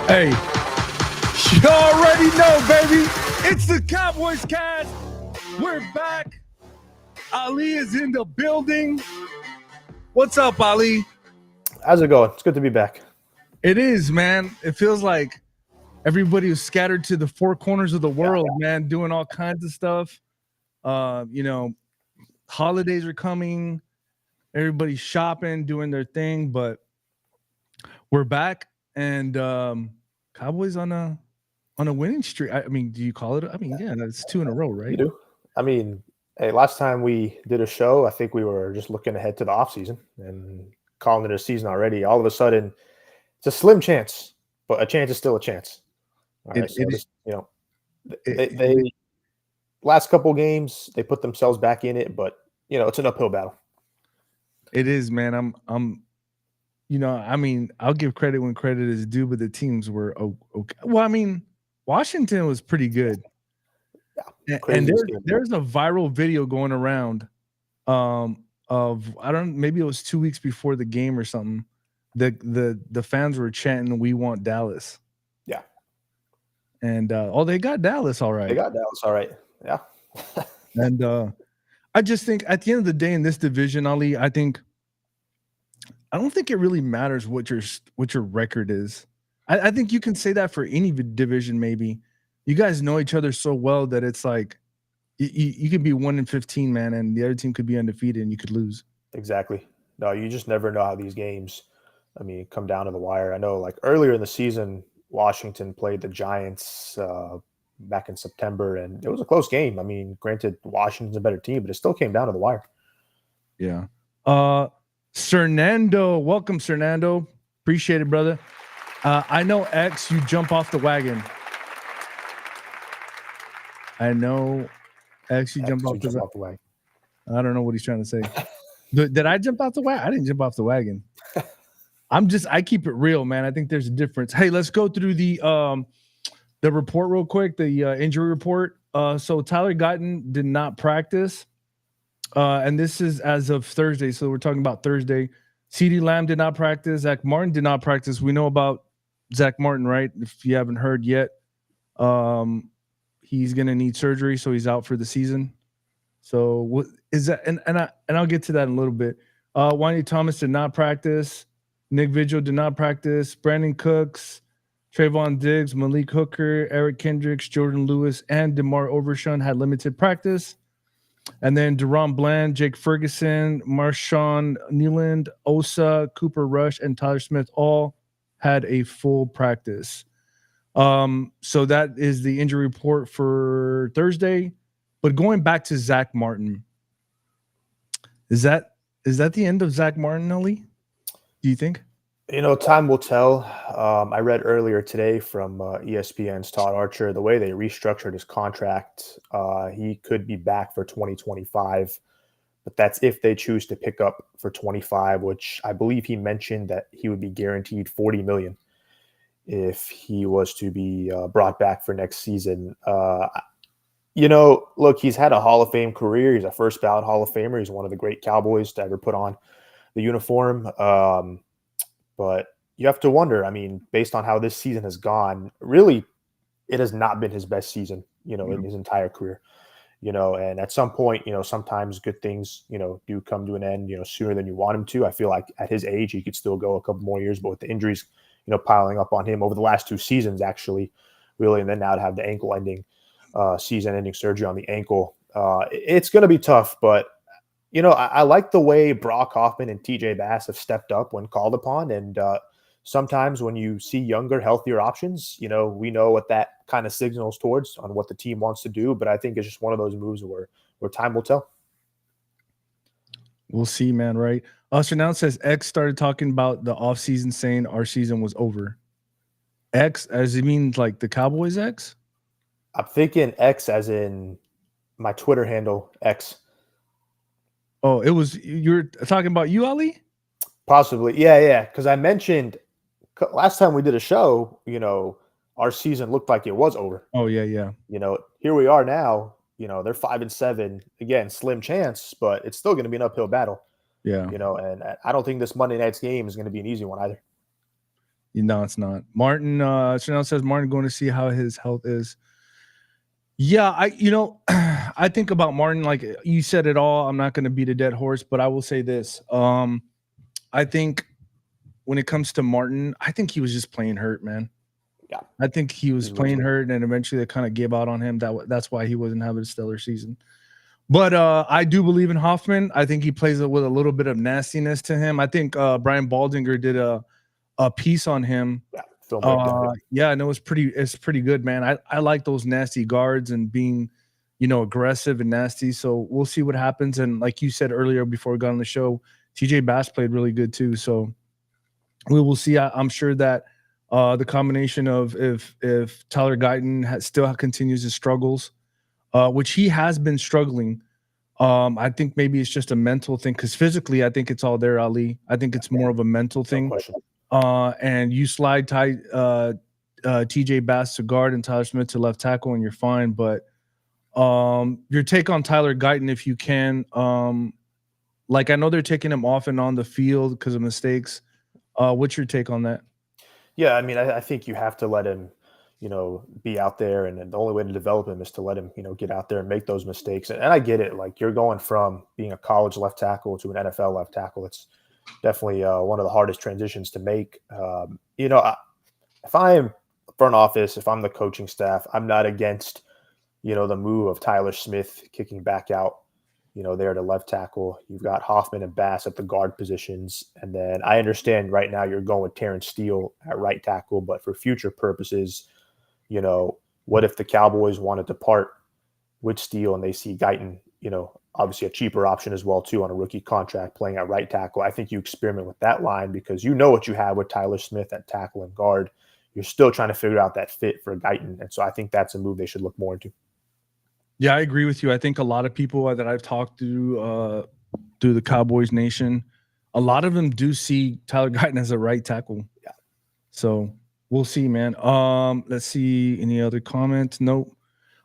Hey, you already know, baby. It's the Cowboys cast. We're back. Ali is in the building. What's up, Ali? How's it going? It's good to be back. It is, man. It feels like everybody was scattered to the four corners of the world, man, doing all kinds of stuff. Holidays are coming. Everybody's shopping, doing their thing, but we're back, and Cowboys on a winning streak. I mean, do you call it? I mean, yeah, it's two in a row, right? You do? I mean, hey, last time we did a show, I think we were just looking ahead to the offseason and calling it a season already. All of a sudden, it's a slim chance, but a chance is still a chance. All right, they last couple games they put themselves back in it, but it's an uphill battle. It is, man. I'll give credit when credit is due, but the teams were okay. Well, I mean, Washington was pretty good. Yeah, and there's a viral video going around of maybe it was 2 weeks before the game or something. The fans were chanting, "We want Dallas." Yeah. And they got Dallas all right. They got Dallas all right. Yeah. And I just think at the end of the day in this division, Ali, I don't think it really matters what your record is. I think you can say that for any division. Maybe you guys know each other so well that it's like you could be 1-15, man, and the other team could be undefeated and you could lose. Exactly. No, you just never know how these games, come down to the wire. I know, like earlier in the season, Washington played the Giants back in September, and it was a close game. I mean, granted, Washington's a better team, but it still came down to the wire. Yeah. Cernando, welcome, Cernando. Appreciate it, brother. I know X, you jump off the wagon. I know X, you jump off the wagon. I don't know what he's trying to say. Did I jump off the wagon? I didn't jump off the wagon. I keep it real, man. I think there's a difference. Hey, let's go through the report real quick, the injury report. So Tyler Guyton did not practice. And this is as of Thursday. So we're talking about Thursday. CeeDee Lamb did not practice. Zach Martin did not practice. We know about Zach Martin, right? If you haven't heard yet, he's going to need surgery. So he's out for the season. So what is that? And I'll get to that in a little bit. Wanya Thomas did not practice. Nick Vigil did not practice. Brandon Cooks, Trayvon Diggs, Malik Hooker, Eric Kendricks, Jordan Lewis, and DeMar Overshown had limited practice. And then Deron Bland, Jake Ferguson, Marshawn Neiland, Osa, Cooper Rush, and Tyler Smith all had a full practice. So that is the injury report for Thursday. But going back to Zach Martin, is that the end of Zach Martin, Ali? Do you think? Time will tell. I read earlier today from ESPN's Todd Archer, the way they restructured his contract, he could be back for 2025, but that's if they choose to pick up for 25, which I believe he mentioned that he would be guaranteed $40 million if he was to be brought back for next season. Look, he's had a Hall of Fame career. He's a first ballot Hall of Famer. He's one of the great Cowboys to ever put on the uniform. But you have to wonder, based on how this season has gone, really, it has not been his best season, in his entire career, and at some point, sometimes good things, do come to an end, sooner than you want him to. I feel like at his age, he could still go a couple more years, but with the injuries, piling up on him over the last 2 seasons, actually, really, and then now to have the ankle-ending, season-ending surgery on the ankle, it's going to be tough, but I like the way Brock Hoffman and TJ Bass have stepped up when called upon. And sometimes when you see younger, healthier options, we know what that kind of signals towards on what the team wants to do. But I think it's just one of those moves where time will tell. We'll see, man, right? So now it says X started talking about the offseason saying our season was over. X, as it means like the Cowboys X? I'm thinking X as in my Twitter handle, X. Oh, you're talking about you, Ali? Possibly. Yeah. Because I mentioned last time we did a show, our season looked like it was over. Oh, yeah. Here we are now, they're 5-7. Again, slim chance, but it's still going to be an uphill battle. Yeah. And I don't think this Monday night's game is going to be an easy one either. No, it's not. Martin Chanel says Martin going to see how his health is. Yeah, I think about Martin like you said it all. I'm not going to beat a dead horse, but I will say this. I think when it comes to Martin, I think he was just playing hurt, man. Yeah, I think he was he's playing losing. hurt, and eventually they kind of gave out on him. That's why he wasn't having a stellar season. But I do believe in Hoffman. I think he plays it with a little bit of nastiness to him. I think Brian Baldinger did a piece on him. Yeah, film breakdown. Yeah, and it's pretty good, man. I like those nasty guards and being, aggressive and nasty. So we'll see what happens. And like you said earlier before we got on the show, TJ Bass played really good too. So we will see. I'm sure that the combination of if Tyler Guyton still continues his struggles, which he has been struggling. I think maybe it's just a mental thing because physically, I think it's all there, Ali. I think it's more of a mental No thing. question. And you slide TJ Bass to guard and Tyler Smith to left tackle, and you're fine. But your take on Tyler Guyton, if you can, like I know they're taking him off and on the field because of mistakes. What's your take on that? Yeah, I mean, I think you have to let him, be out there, and the only way to develop him is to let him, get out there and make those mistakes. And I get it, like you're going from being a college left tackle to an NFL left tackle. It's definitely one of the hardest transitions to make. If I am front office, if I'm the coaching staff, I'm not against, the move of Tyler Smith kicking back out, there to left tackle. You've got Hoffman and Bass at the guard positions. And then I understand right now you're going with Terrence Steele at right tackle, but for future purposes, what if the Cowboys wanted to part with Steele and they see Guyton, obviously a cheaper option as well, too, on a rookie contract playing at right tackle. I think you experiment with that line because you know what you have with Tyler Smith at tackle and guard. You're still trying to figure out that fit for Guyton. And so I think that's a move they should look more into. Yeah, I agree with you. I think a lot of people that I've talked to through the Cowboys Nation, a lot of them do see Tyler Guyton as a right tackle. Yeah. So we'll see, man. Let's see any other comments. Nope.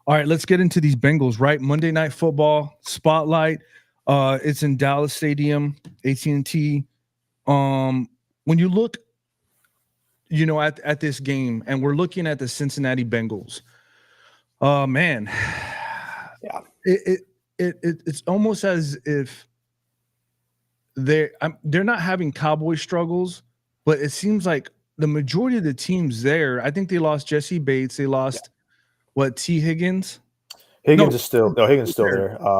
All right, let's get into these Bengals. Right, Monday Night Football spotlight. It's in Dallas Stadium, AT&T. When you look, at this game, and we're looking at the Cincinnati Bengals. Man. Yeah. It's almost as if they're not having Cowboy struggles, but it seems like the majority of the teams there. I think they lost Jesse Bates. They lost T. Higgins. Higgins is still there.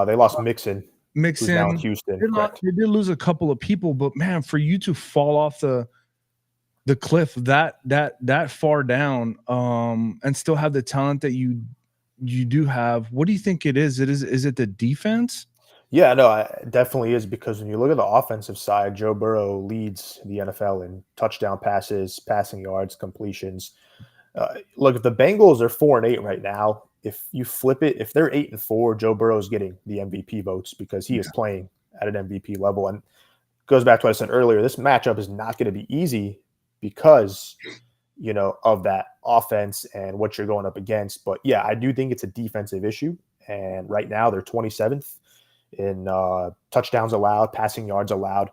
They lost Mixon, who's now in Houston. They did lose a couple of people, but man, for you to fall off the cliff that far down, and still have the talent that you do have. What do you think it is? Is it the defense? Yeah, no, it definitely is because when you look at the offensive side, Joe Burrow leads the NFL in touchdown passes, passing yards, completions. Look, if the Bengals are 4-8 right now, if you flip it, if they're 8-4, Joe Burrow is getting the MVP votes because he is playing at an MVP level. And it goes back to what I said earlier, this matchup is not going to be easy because of that offense and what you're going up against. But yeah, I do think it's a defensive issue. And right now they're 27th in touchdowns allowed, passing yards allowed.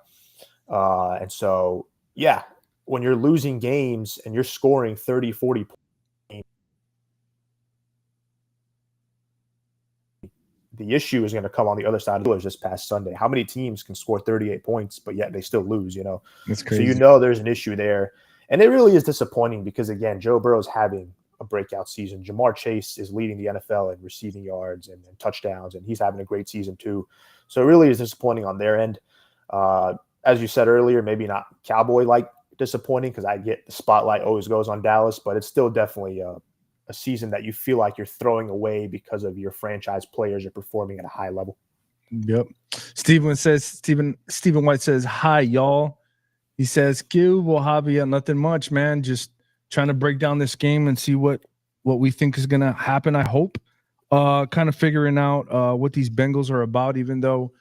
And so, yeah, when you're losing games and you're scoring 30, 40 points, the issue is going to come on the other side of the Steelers this past Sunday. How many teams can score 38 points, but yet they still lose, That's crazy. So there's an issue there. And it really is disappointing because, again, Joe Burrow's having a breakout season. Jamar Chase is leading the NFL in receiving yards and touchdowns, and he's having a great season too. So it really is disappointing on their end. As you said earlier, maybe not Cowboy-like disappointing because I get the spotlight always goes on Dallas, but it's still definitely a season that you feel like you're throwing away because of your franchise players are performing at a high level. Yep. Stephen White says, hi, y'all. He says, Q, Wahhabi, nothing much, man. Just trying to break down this game and see what we think is going to happen, I hope. Kind of figuring out what these Bengals are about, even though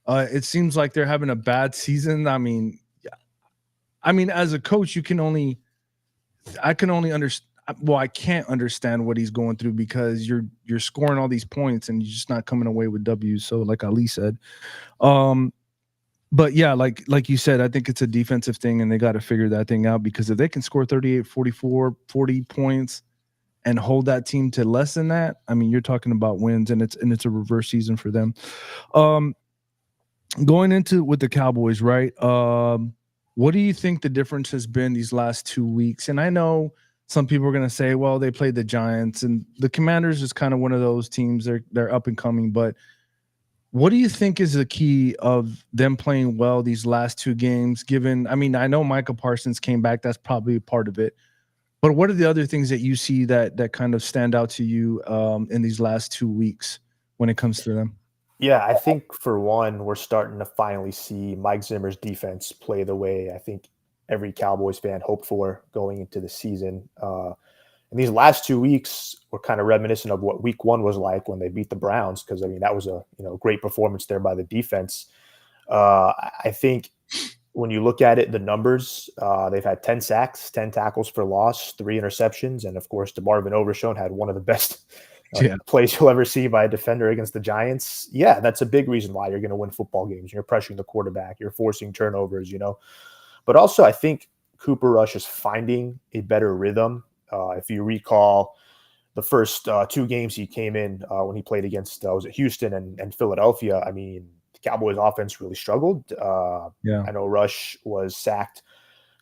it seems like they're having a bad season. I mean, as a coach, I can only understand. Well, I can't understand what he's going through because you're scoring all these points and you're just not coming away with W's. So, like Ali said, But yeah, like you said, I think it's a defensive thing and they got to figure that thing out because if they can score 38, 44, 40 points and hold that team to less than that, I mean, you're talking about wins and it's a reverse season for them. Um Going into with the Cowboys, right? What do you think the difference has been these last 2 weeks? And I know some people are going to say, well, they played the Giants and the Commanders is kind of one of those teams. They're up and coming, but what do you think is the key of them playing well these last two games? Given, I mean, I know Michael Parsons came back; that's probably a part of it. But what are the other things that you see that kind of stand out to you in these last 2 weeks when it comes to them? Yeah, I think for one, we're starting to finally see Mike Zimmer's defense play the way I think every Cowboys fan hoped for going into the season. And these last 2 weeks were kind of reminiscent of what Week 1 was like when they beat the Browns, because I mean that was a great performance there by the defense. I think when you look at it, the numbers, they've had 10 sacks, 10 tackles for loss, 3 interceptions, and of course, DeMarvin Overshown had one of the best Yeah, plays you'll ever see by a defender against the Giants. Yeah, that's a big reason why you're going to win football games. You're pressuring the quarterback, you're forcing turnovers. But also, I think Cooper Rush is finding a better rhythm. If you recall, the first 2 games he came in when he played against was it Houston and Philadelphia. I mean, the Cowboys offense really struggled. yeah, I know Rush was sacked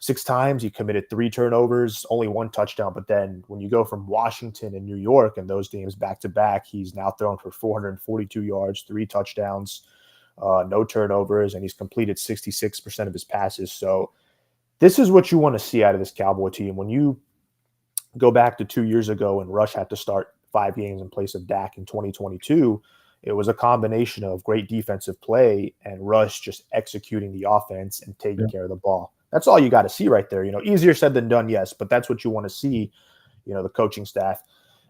6 times. He committed 3 turnovers, only 1 touchdown. But then when you go from Washington and New York and those games back to back, he's now thrown for 442 yards, 3 touchdowns, no turnovers, and he's completed 66% of his passes. So this is what you want to see out of this Cowboy team. When you go back to 2 years ago when Rush had to start 5 games in place of Dak in 2022, it was a combination of great defensive play and Rush just executing the offense and taking yeah. care of the ball. That's all you got to see right there. Easier said than done, yes, but that's what you want to see, the coaching staff.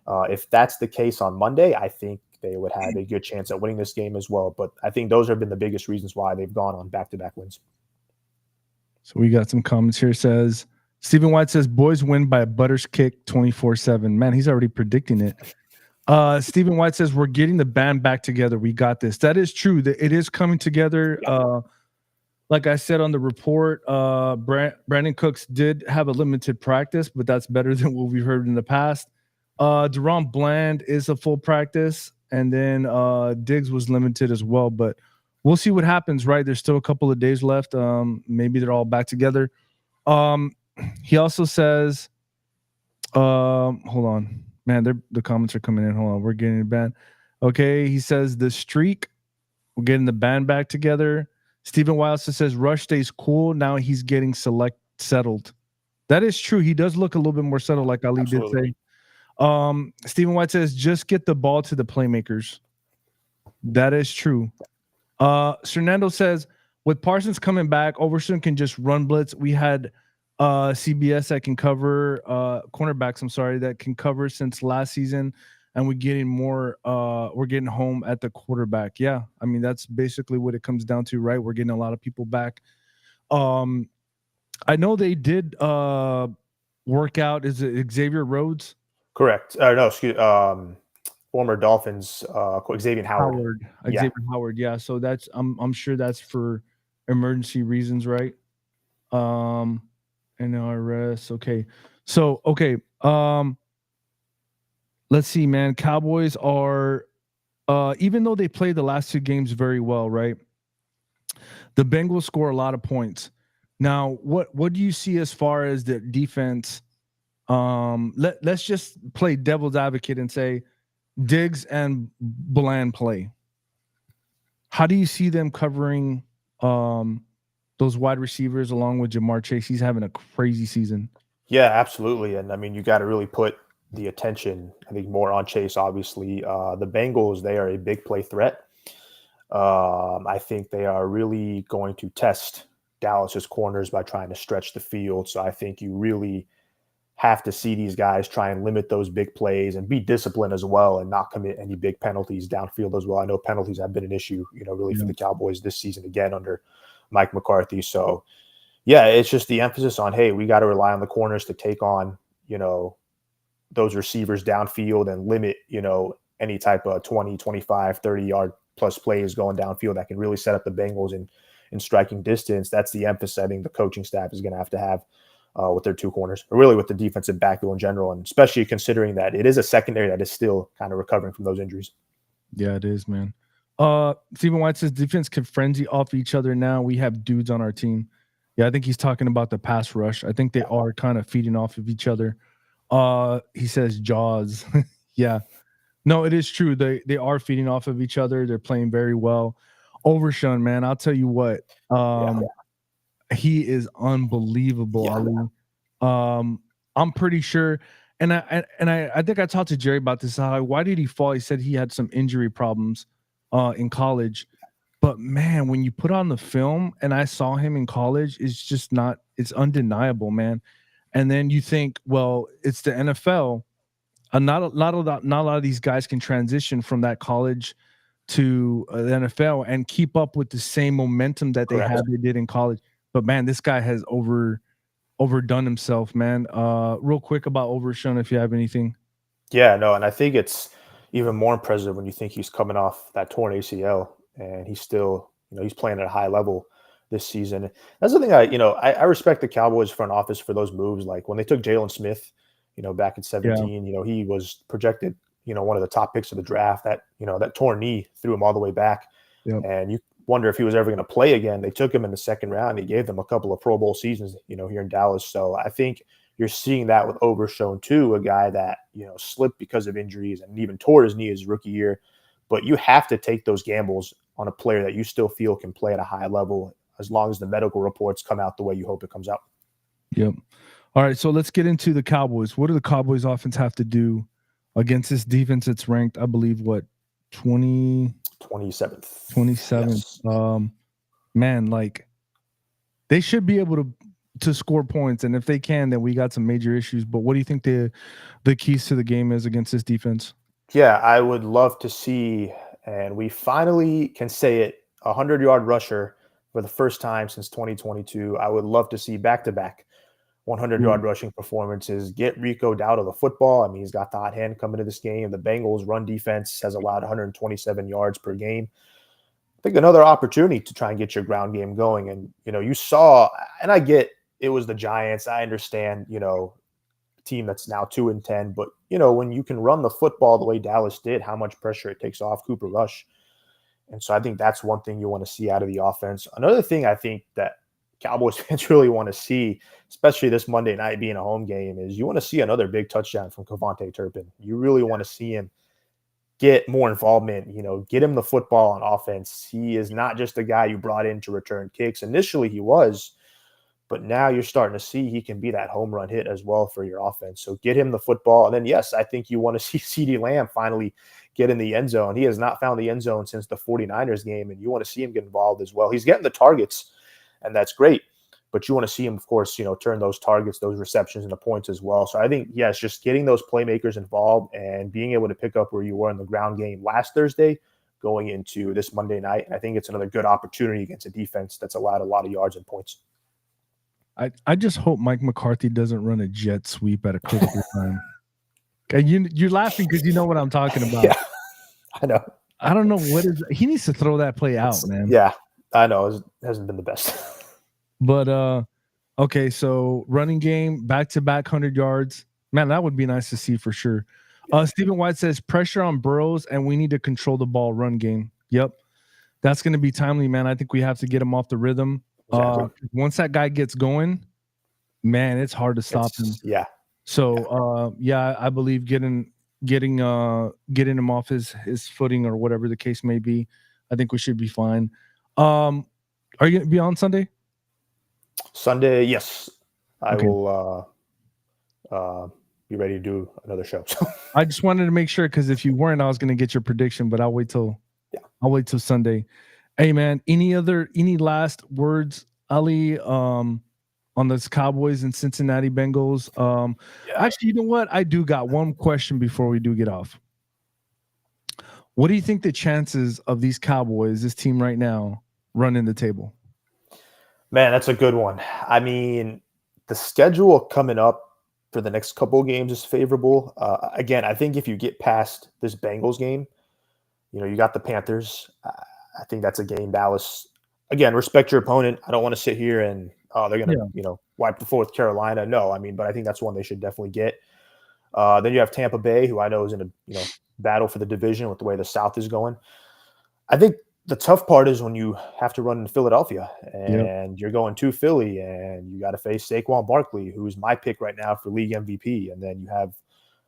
If that's the case on Monday, I think they would have a good chance at winning this game as well. But I think those have been the biggest reasons why they've gone on back-to-back wins. So we got some comments here. Says Stephen White says boys win by a butters kick 24/7. Man, he's already predicting it. Stephen White says we're getting the band back together. We got this. That is true. That it is coming together. Yeah, Like I said on the report, Brandon Cooks did have a limited practice, but that's better than what we've heard in the past. Deron Bland is a full practice, and then Diggs was limited as well. But we'll see what happens. Right, there's still a couple of days left. Maybe they're all back together. Um, he also says, hold on, man, the comments are coming in. Hold on, we're getting it banned. Okay, he says the streak. We're getting the band back together. Stephen Wiles says Rush stays cool. Now he's getting settled. That is true. He does look a little bit more settled, like Ali did absolutely. say. Stephen White says just get the ball to the playmakers. That is true. Fernando says with Parsons coming back, Overshown can just run blitz. We had CBS that can cover cornerbacks. I'm sorry, that can cover since last season, and we're getting more. We're getting home at the quarterback. Yeah, I mean that's basically what it comes down to, right? We're getting a lot of people back. I know they did work out. Is it Xavier Rhodes? Correct. No, excuse. Former Dolphins, Xavier Howard. Howard, Yeah, Xavier Howard. Yeah, so that's I'm sure that's for emergency reasons, right? Um, NRS. Okay. So okay. Let's see, man. Cowboys are even though they played the last two games very well, right? The Bengals score a lot of points. Now, what do you see as far as the defense? Let's just play devil's advocate and say Diggs and Bland play. How do you see them covering those wide receivers along with Jamar Chase? He's having a crazy season. yeah, absolutely. And I mean, you got to really put the attention, I think, more on Chase. Obviously, the Bengals, they are a big play threat. I think they are really going to test Dallas's corners by trying to stretch the field. So I think you really have to see these guys try and limit those big plays and be disciplined as well and not commit any big penalties downfield as well. I know penalties have been an issue, really for Yeah. the Cowboys this season again under Mike McCarthy. So yeah, it's just the emphasis on, hey, we got to rely on the corners to take on, those receivers downfield and limit, any type of 20, 25, 30 yard plus plays going downfield that can really set up the Bengals and in striking distance. That's the emphasis I think the coaching staff is going to have with their two corners, or really with the defensive backfield in general, and especially considering that it is a secondary that is still kind of recovering from those injuries. Yeah, it is, man. Stephen White says defense can frenzy off each other now. We have dudes on our team. Yeah, I think he's talking about the pass rush. I think they are kind of feeding off of each other. He says Jaws. Yeah. No, it is true. They are feeding off of each other. They're playing very well. Overshown, man. I'll tell you what. He is unbelievable, Ali. I'm pretty sure, and I think I talked to Jerry about this. Why did he fall? He said he had some injury problems in college. But man, when you put on the film, and I saw him in college, it's just not. It's undeniable, man. And then you think, well, it's the NFL. Not a lot of these guys can transition from that college to the NFL and keep up with the same momentum that they did in college. But man, this guy has overdone himself, man. Real quick about Overshown, if you have anything. Yeah, no, and I think it's even more impressive when you think he's coming off that torn ACL and he's still, he's playing at a high level this season. That's the thing I respect the Cowboys front office for those moves. Like when they took Jalen Smith, back in 17, he was projected, one of the top picks of the draft. That torn knee threw him all the way back. Yep. And you wonder if he was ever going to play again. They took him in the second round. He gave them a couple of Pro Bowl seasons, here in Dallas. So I think you're seeing that with Overshown too, a guy that, slipped because of injuries and even tore his knee his rookie year. But you have to take those gambles on a player that you still feel can play at a high level as long as the medical reports come out the way you hope it comes out. Yep. All right, so let's get into the Cowboys. What do the Cowboys offense have to do against this defense that's ranked, I believe, 27th. 27th. Yes. Man, like they should be able to score points, and if they can, then we got some major issues. But what do you think the keys to the game is against this defense? Yeah, I would love to see, and we finally can say it, a 100-yard rusher for the first time since 2022. I would love to see back-to-back 100-yard rushing performances. Get Rico Dowdle the football. I mean, he's got the hot hand coming to this game. The Bengals' run defense has allowed 127 yards per game. I think another opportunity to try and get your ground game going. And, you saw, and I get it was the Giants. I understand, a team that's now 2-10. But, when you can run the football the way Dallas did, how much pressure it takes off Cooper Rush. And so I think that's one thing you want to see out of the offense. Another thing I think that Cowboys fans really want to see, especially this Monday night being a home game, is you want to see another big touchdown from Kevontae Turpin. You really want to see him get more involvement, get him the football on offense. He is not just a guy you brought in to return kicks. Initially he was, but now you're starting to see he can be that home run hit as well for your offense. So get him the football. And then, yes, I think you want to see CeeDee Lamb finally get in the end zone. He has not found the end zone since the 49ers game, and you want to see him get involved as well. He's getting the targets, and that's great. But you want to see him, of course, turn those targets, those receptions into points as well. So I think, yes, just getting those playmakers involved and being able to pick up where you were in the ground game last Thursday going into this Monday night. And I think it's another good opportunity against a defense that's allowed a lot of yards and points. I just hope Mike McCarthy doesn't run a jet sweep at a critical time. And you're laughing because you know what I'm talking about. Yeah, I know. I don't know he needs to throw that play out, man. Yeah, I know. It hasn't been the best. But okay, so running game, back-to-back 100 yards. Man, that would be nice to see for sure. Stephen White says pressure on Burrows, and we need to control the ball run game. Yep. That's going to be timely, man. I think we have to get him off the rhythm. Exactly. Once that guy gets going, man, it's hard to stop him. Yeah. So, I believe getting him off his footing or whatever the case may be, I think we should be fine. Are you going to be on Sunday? Sunday, yes. I will be ready to do another show. I just wanted to make sure, because if you weren't, I was going to get your prediction, but I'll wait till Sunday. Hey man, any last words, Ali, on those Cowboys and Cincinnati Bengals? Actually, you know what? I do got one question before we do get off. What do you think the chances of these Cowboys, this team right now, running the table? Man, that's a good one. I mean, the schedule coming up for the next couple of games is favorable. Again, I think if you get past this Bengals game, you got the Panthers. I think that's a game Dallas again, respect your opponent. I don't want to sit here and they're gonna Yeah. wipe the floor with Carolina. No, I mean, but I think that's one they should definitely get. Then you have Tampa Bay, who I know is in a battle for the division with the way the South is going. I think the tough part is when you have to run in Philadelphia Yep. and you're going to Philly and you got to face Saquon Barkley, who's my pick right now for league MVP. And then you have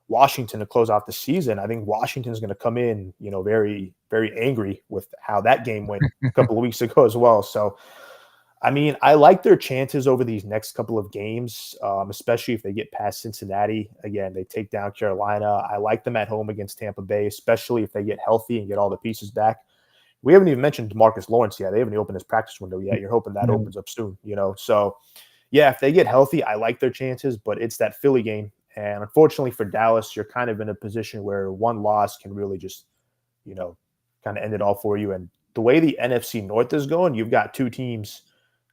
Washington to close out the season. I think Washington's going to come in, very, very angry with how that game went a couple of weeks ago as well. So, I mean, I like their chances over these next couple of games, especially if they get past Cincinnati. Again, they take down Carolina. I like them at home against Tampa Bay, especially if they get healthy and get all the pieces back. We haven't even mentioned DeMarcus Lawrence yet. They haven't opened his practice window yet. You're hoping that Yeah. opens up soon. So, yeah, if they get healthy, I like their chances, but it's that Philly game. And unfortunately for Dallas, you're kind of in a position where one loss can really just, kind of end it all for you. And the way the NFC North is going, you've got two teams,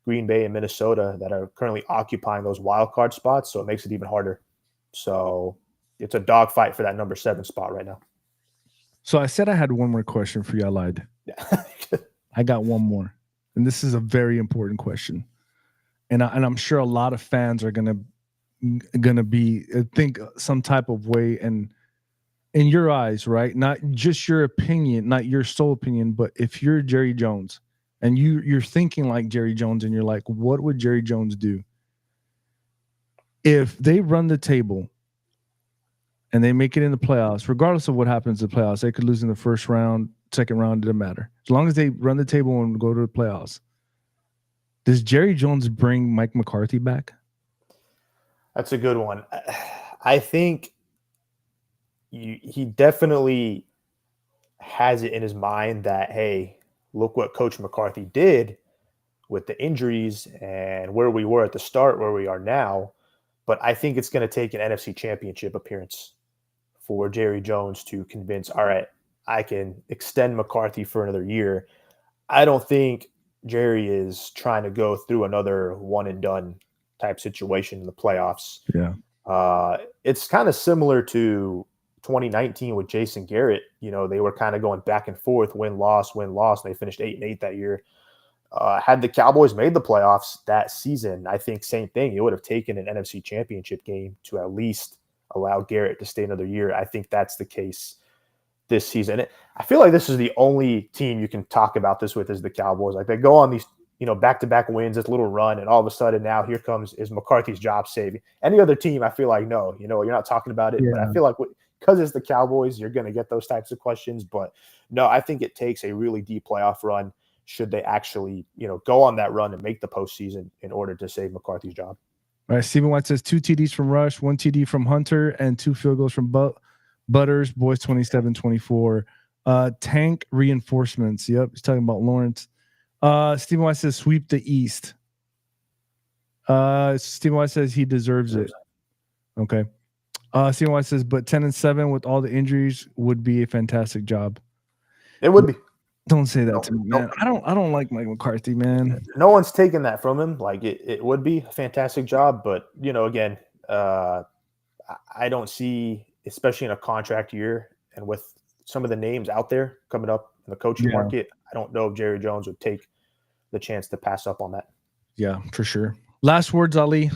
Green Bay and Minnesota, that are currently occupying those wild card spots. So it makes it even harder. So it's a dogfight for that number 7 spot right now. So I said I had one more question for you. I lied. Yeah. I got one more, and this is a very important question, and I'm sure a lot of fans are gonna be think some type of way, and in your eyes, right? Not just your opinion, not your sole opinion, but if you're Jerry Jones and you're thinking like Jerry Jones, and you're like, what would Jerry Jones do if they run the table and they make it in the playoffs? Regardless of what happens in the playoffs, they could lose in the first round, second round, it doesn't matter. As long as they run the table and go to the playoffs, does Jerry Jones bring Mike McCarthy back? That's a good one. I think he definitely has it in his mind that, hey, look what Coach McCarthy did with the injuries and where we were at the start, where we are now. But I think it's going to take an NFC Championship appearance for Jerry Jones to convince, all right, I can extend McCarthy for another year. I don't think Jerry is trying to go through another one and done type situation in the playoffs. Yeah. It's kind of similar to 2019 with Jason Garrett. They were kind of going back and forth, win-loss, win-loss, and they finished 8-8 that year. Had the Cowboys made the playoffs that season, I think same thing. It would have taken an NFC Championship game to at least allow Garrett to stay another year. I think that's the case this season. I feel like this is the only team you can talk about this with is the Cowboys. Like they go on these, back-to-back wins, this little run, and all of a sudden now here comes is McCarthy's job saving. Any other team, I feel like, no, you're not talking about it. Yeah. But I feel like because it's the Cowboys, you're going to get those types of questions. But no, I think it takes a really deep playoff run should they actually, go on that run and make the postseason in order to save McCarthy's job. All right. Stephen White says 2 TDs from Rush, 1 TD from Hunter, and 2 field goals from Butters. Boys 27-24. Tank reinforcements. Yep. He's talking about Lawrence. Stephen White says sweep the East. Stephen White says he deserves it. Okay. Stephen White says, but 10-7 with all the injuries would be a fantastic job. It would be. Don't say that to me, man. I don't like Mike McCarthy, man. No one's taking that from him. Like it would be a fantastic job, but again, I don't see, especially in a contract year and with some of the names out there coming up in the coaching market, I don't know if Jerry Jones would take the chance to pass up on that. Yeah, for sure. Last words, Ali.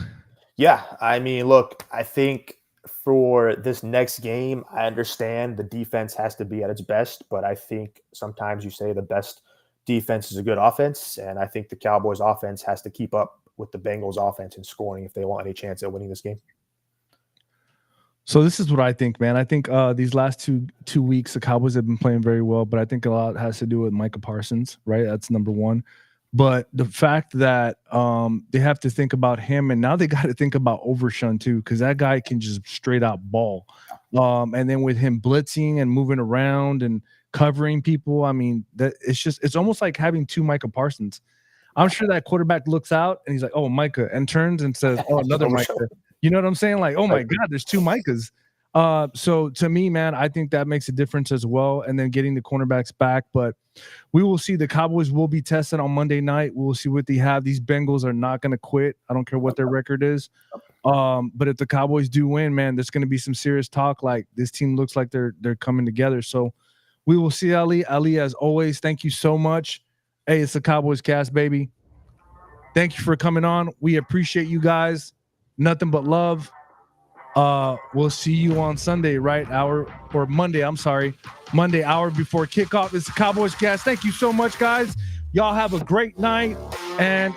Yeah, I mean, look, I think for this next game, I understand the defense has to be at its best, but I think sometimes you say the best defense is a good offense, and I think the Cowboys offense has to keep up with the Bengals offense in scoring if they want any chance at winning this game. So this is what I think, man. I think these last two weeks, the Cowboys have been playing very well, but I think a lot has to do with Micah Parsons, right? That's number one. But the fact that they have to think about him, and now they got to think about Overshown too, because that guy can just straight out ball. And then with him blitzing and moving around and covering people, I mean, that it's almost like having 2 Micah Parsons. I'm sure that quarterback looks out and he's like, "Oh, Micah," and turns and says, "Oh, another Micah." You know what I'm saying? Like, oh my God, there's 2 Micahs. So to me, man, I think that makes a difference as well. And then getting the cornerbacks back, but we will see. The Cowboys will be tested on Monday night. We will see what they have. These Bengals are not going to quit. I don't care what their record is. But if the Cowboys do win, man, there's going to be some serious talk. Like this team looks like they're coming together. So we will see, Ali. Ali, as always, thank you so much. Hey, it's the Cowboys cast, baby. Thank you for coming on. We appreciate you guys. Nothing but love. We'll see you on Sunday, right? Monday. I'm sorry. Monday, hour before kickoff. It's the Cowboys cast. Thank you so much, guys. Y'all have a great night. And